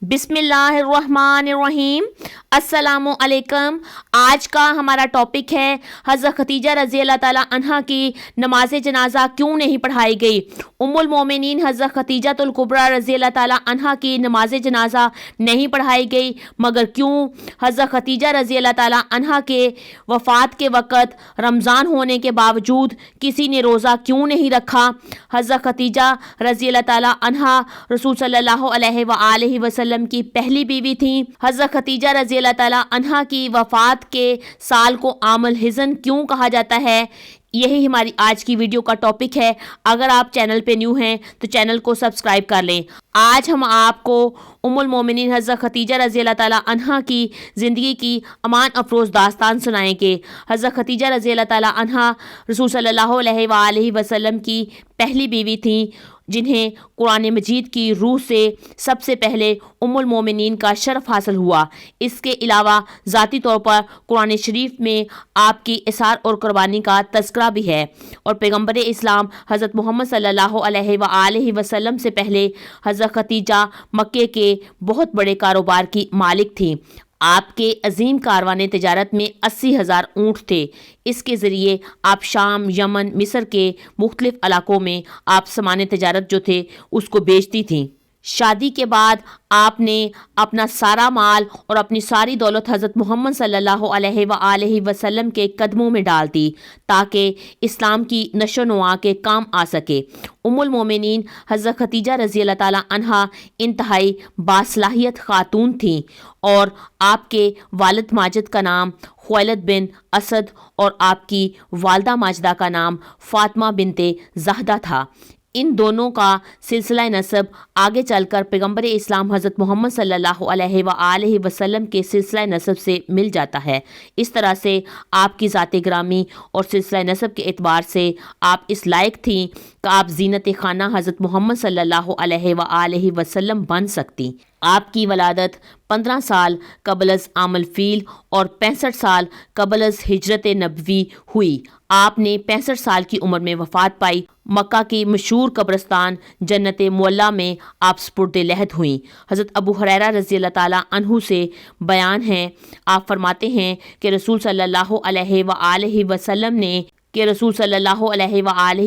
बिस्मिल्लाहिर्रहमानिर्रहीम। अस्सलामु अलैकुम। आज का हमारा टॉपिक है हज़रत खदीजा रज़ी अल्लाह ताला अन्हा की नमाज जनाजा क्यों नहीं पढ़ाई गई। उम्मुल मोमिनीन हज़रत खदीजातुल कुबरा रज़ी अल्लाह ताला अन्हा की नमाज जनाजा नहीं पढ़ाई गई, मगर क्यों? हज़रत खदीजा रज़ी अल्लाह ताला अन्हा के वफ़ात के वक़्त रमज़ान होने के बावजूद किसी ने रोज़ा क्यों नहीं रखा। हज़रत खदीजा रज़ी अल्लाह ताला अन्हा रसूल सल्लल्लाहु अलैहि वसल्लम की पहली बीवी थी। हज़रत खदीजा रज़ी अल्लाह ताला अन्हा की वफ़ात के साल को आमुल हिज़न क्यों कहा जाता है, यही हमारी आज की वीडियो का टॉपिक है। अगर आप चैनल पे न्यू हैं तो चैनल को सब्सक्राइब कर लें। आज हम आपको उम्मुल मोमिनीन हज़रत खदीजा रज़ी अल्लाह ताला अन्हा की ज़िंदगी की अमान अफरोज़ दास्तान सुनाएंगे। हज़रत खदीजा रज़ी अल्लाह ताला अन्हा रसूल सल्लल्लाहु अलैहि वसल्लम की पहली बीवी थी, जिन्हें कुरान मजीद की रूह से सबसे पहले उम्मुल मोमिनीन का शरफ हासिल हुआ। इसके अलावा ज़ाती तौर पर कुरान शरीफ में आपकी इसार और कुर्बानी का तज़किरा भी है, और पैगम्बर इस्लाम हज़रत मोहम्मद सल्लल्लाहु अलैहि वसल्लम से पहले हज़रत खदीजा मक्के के बहुत बड़े कारोबार की मालिक थी। आपके अजीम कारवाने तिजारत में 80,000 ऊँट थे। इसके ज़रिए आप शाम, यमन, मिस्र के मुख्तलिफ़ इलाकों में आप सामान तिजारत जो थे उसको बेचती थीं। शादी के बाद आपने अपना सारा माल और अपनी सारी दौलत हज़रत मोहम्मद सल्लल्लाहु अलैहि वसल्लम के कदमों में डाल दी, ताकि इस्लाम की नशो नुमा के काम आ सके। उम्मुल मोमिनीन हज़रत खदीजा रज़ी अल्लाह ताला अन्हा इंतहाई बासलाहियत खातून थीं, और आपके वालिद माजिद का नाम खुवैलद बिन असद और आपकी वालदा माजिदा का नाम फ़ातिमा बिनते ज़हदा था। इन दोनों का सिलसिला नसब आगे चलकर पैगम्बर इस्लाम हज़रत मोहम्मद सल्लल्लाहु अलैहि वसल्लम के सिलसिला नसब से मिल जाता है। इस तरह से आपकी ज़ात ग्रामी और सिलसिला नसब के एतबार से आप इस लायक थीं कि आप ज़ीनत खाना हज़रत मोहम्मद सल्लल्लाहु अलैहि वसल्लम बन सकती। आपकी वलादत 15 साल कबलज़ आमल फ़ील और 65 साल कबलज़ हिजरत नबवी हुई। आपने 65 साल की उम्र में वफ़ात पाई। मक्का की मशहूर कब्रस्तान जन्नत मुअल्ला में आप स्पुर्दे लहद हुई। हज़रत अबू हुरैरा रज़ी अल्लाह ताला अन्हु से बयान है, आप फरमाते हैं कि रसूल सल्लल्लाहु अलैहि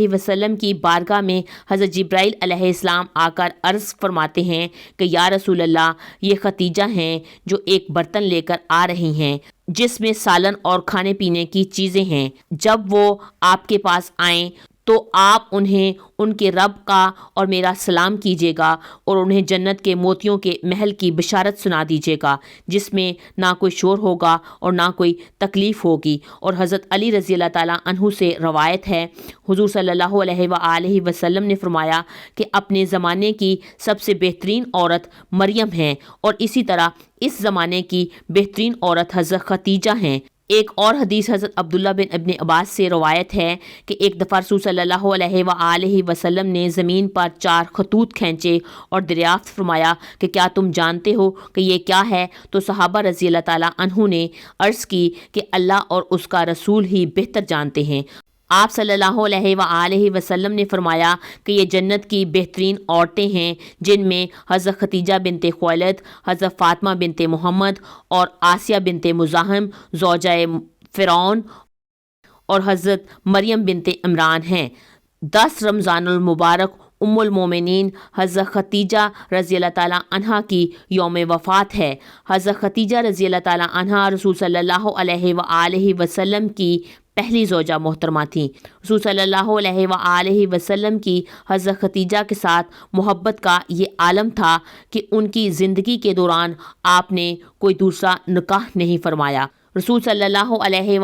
वसल्लम की बारगाह में हज़रत जिब्राइल अलैहिस्सलाम आकर अर्ज़ फरमाते हैं कि या रसूल अल्लाह, ये खदीजा हैं जो एक बर्तन लेकर आ रही हैं जिसमें सालन और खाने पीने की चीज़ें हैं। जब वो आपके पास आएँ तो आप उन्हें उनके रब का और मेरा सलाम कीजिएगा, और उन्हें जन्नत के मोतियों के महल की बशारत सुना दीजिएगा, जिसमें ना कोई शोर होगा और ना कोई तकलीफ़ होगी। और हज़रत अली रज़ी अल्लाह ताला अन्हु से रवायत है, हुज़ूर सल्लल्लाहु अलैहि वसल्लम ने फरमाया कि अपने ज़माने की सबसे बेहतरीन औरत मरियम है, और इसी तरह इस ज़माने की बेहतरीन औरत हज़रत खदीजा हैं। एक और हदीस हज़रत अब्दुल्ला बिन इब्न अब्बास से रवायत है कि एक दफ़ा रसूल सल्लल्लाहु अलैहि वसल्लम ने ज़मीन पर 4 खतूत खींचे और दरियाफ़्त फरमाया कि क्या तुम जानते हो कि ये क्या है? तो सहाबा रज़ी अल्लाह ताला अन्हु ने अर्ज़ की कि अल्लाह और उसका रसूल ही बेहतर जानते हैं। आप सल्लल्लाहु अलैहि वसल्लम ने फरमाया कि ये जन्नत की बेहतरीन औरतें हैं, जिनमें हज़रत खदीजा बिनते खुवैलद, हज़रत फ़ातिमा बिनते मोहम्मद और आसिया बिनते मुज़ाहिम ज़ौजाए फ़िरौन और हज़रत मरियम बिनते इमरान हैं। 10 रमज़ानुल मुबारक उम्मुल मोमिनीन हज़रत खदीजा रज़ी अल्लाह ताला अन्हा की यौम वफ़ात है। हज़रत खदीजा रज़ी अल्लाह ताला अन्हा रसूल सल्लल्लाहु अलैहि वसल्लम की पहली ज़ौजा मोहतरमा थी। रसूल सल्लल्लाहु अलैहि वसल्लम की हज़रत खदीजा के साथ मोहब्बत का ये आलम था कि उनकी ज़िंदगी के दौरान आपने कोई दूसरा निकाह नहीं फरमाया। रसूल सल्लल्लाहु अलैहि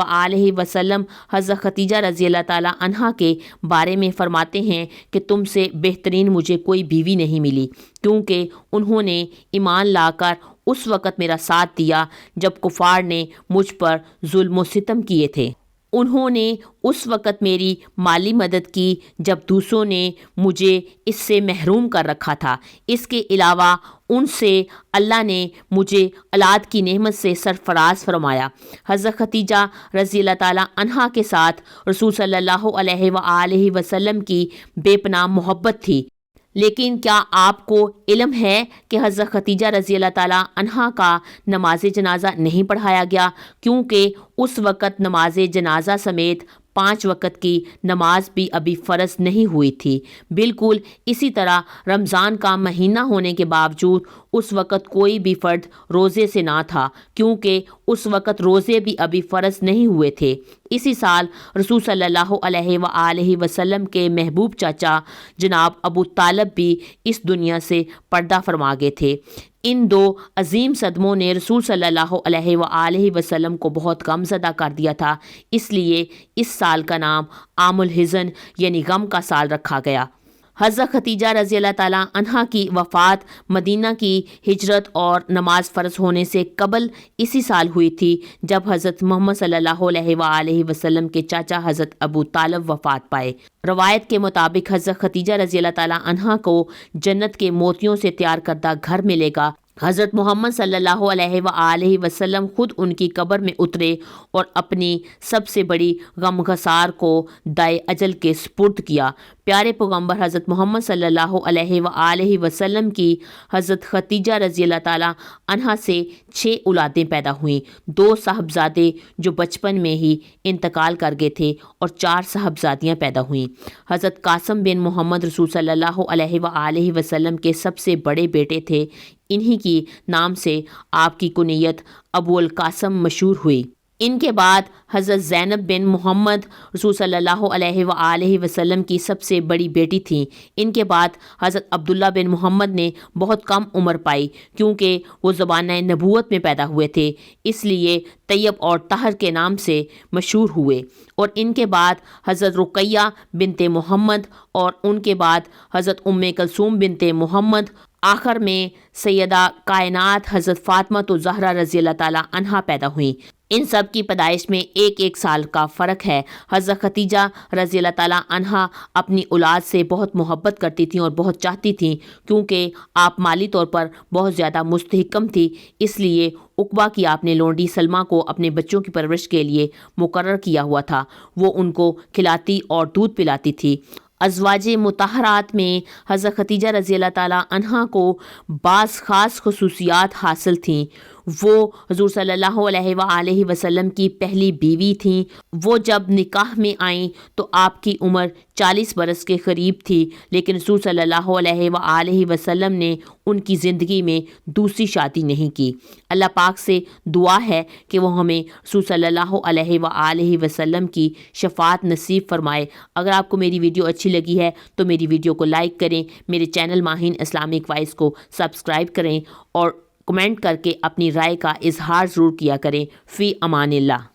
वसल्लम हज़रत खदीजा रज़ी अल्लाह ताला अन्हा के बारे में फ़रमाते हैं कि तुमसे बेहतरीन मुझे कोई बीवी नहीं मिली, क्योंकि उन्होंने ईमान लाकर उस वक़्त मेरा साथ दिया जब कुफ़ार ने मुझ पर जुल्म व सितम किए थे। उन्होंने उस वक़्त मेरी माली मदद की जब दूसरों ने मुझे इससे महरूम कर रखा था। इसके अलावा उनसे अल्लाह ने मुझे औलाद की नेमत से सरफराज फरमाया। हज़रत खदीजा रज़ी अल्लाह ताला अन्हा के साथ रसूल सल्लल्लाहु अलैहि वसल्लम की बेपनाह मोहब्बत थी। لیکن کیا آپ کو علم ہے کہ حضرت ختیجہ رضی اللہ تعالیٰ عنہا کا نماز جنازہ نہیں پڑھایا گیا، کیونکہ اس وقت نماز جنازہ سمیت 5 وقت کی نماز بھی ابھی فرض نہیں ہوئی تھی۔ بالکل اسی طرح رمضان کا مہینہ ہونے کے باوجود اس وقت کوئی بھی فرد روزے سے نہ تھا، کیونکہ اس وقت روزے بھی ابھی فرض نہیں ہوئے تھے۔ اسی سال رسول صلی اللہ علیہ وآلہ وسلم کے محبوب چاچا جناب ابو طالب بھی اس دنیا سے پردہ فرما گئے تھے۔ ان 2 عظیم صدموں نے رسول صلی اللہ علیہ وآلہ وسلم کو بہت غم زدہ کر دیا تھا، اس لیے اس سال کا نام عام الحزن یعنی غم کا سال رکھا گیا۔ حضرت ختیجہ رضی اللہ تعالیٰ عنہا کی وفات مدینہ کی ہجرت اور نماز فرض ہونے سے قبل اسی سال ہوئی تھی، جب حضرت محمد صلی اللہ علیہ وآلہ وسلم کے چاچا حضرت ابو طالب وفات پائے۔ روایت کے مطابق حضرت ختیجہ رضی اللہ تعالیٰ عنہا کو جنت کے موتیوں سے تیار کردہ گھر ملے گا۔ حضرت محمد صلی اللہ علیہ وآلہ وسلم خود ان کی قبر میں اترے اور اپنی سب سے بڑی غمگسار کو دائے اجل کے سپرد کیا۔ پیارے پیغمبر حضرت محمد صلی اللہ علیہ وآلہ وسلم کی حضرت ختیجہ رضی اللہ تعالیٰ عنہا سے 6 اولادیں پیدا ہوئیں، 2 صاحبزادے جو بچپن میں ہی انتقال کر گئے تھے اور 4 صاحبزادیاں پیدا ہوئیں۔ حضرت قاسم بن محمد رسول صلی اللہ علیہ وآلہ وسلم کے سب سے بڑے بیٹے تھے، انہی کی نام سے آپ کی کنیت ابو القاسم مشہور ہوئی۔ ان کے بعد حضرت زینب بن محمد رسول صلی اللہ علیہ وآلہ وسلم کی سب سے بڑی بیٹی تھیں۔ ان کے بعد حضرت عبداللہ بن محمد نے بہت کم عمر پائی، کیونکہ وہ زمانہ نبوت میں پیدا ہوئے تھے، اس لیے طیب اور طاہر کے نام سے مشہور ہوئے۔ اور ان کے بعد حضرت رقیہ بنت محمد اور ان کے بعد حضرت کلثوم بنت محمد، آخر میں سیدہ کائنات حضرت فاطمہ زہرا رضی اللہ تعالیٰ عنہا پیدا ہوئیں۔ ان سب کی پیدائش میں 1 سال کا فرق ہے۔ حضرت ختیجہ رضی اللہ تعالیٰ عنہا اپنی اولاد سے بہت محبت کرتی تھیں اور بہت چاہتی تھیں، کیونکہ آپ مالی طور پر بہت زیادہ مستحکم تھی، اس لیے عقبہ کی آپ نے لونڈی سلمہ کو اپنے بچوں کی پرورش کے لیے مقرر کیا ہوا تھا۔ وہ ان کو کھلاتی اور دودھ پلاتی تھی۔ ازواج مطہرات میں حضرت ختیجہ رضی اللہ تعالیٰ عنہا کو بعض خاص خصوصیات حاصل تھیں۔ وہ حضور صلی اللہ علیہ وآلہ وسلم کی پہلی بیوی تھیں۔ وہ جب نکاح میں آئیں تو آپ کی عمر 40 برس کے قریب تھی، لیکن رسول صلی اللہ علیہ وآلہ وسلم نے ان کی زندگی میں دوسری شادی نہیں کی۔ اللہ پاک سے دعا ہے کہ وہ ہمیں رسول صلی اللہ علیہ وآلہ وسلم کی شفاعت نصیب فرمائے۔ اگر آپ کو میری ویڈیو اچھی لگی ہے تو میری ویڈیو کو لائک کریں، میرے چینل ماہین اسلامک وائس کو سبسکرائب کریں اور کمنٹ کر کے اپنی رائے کا اظہار ضرور کیا کریں۔ فی امان اللہ۔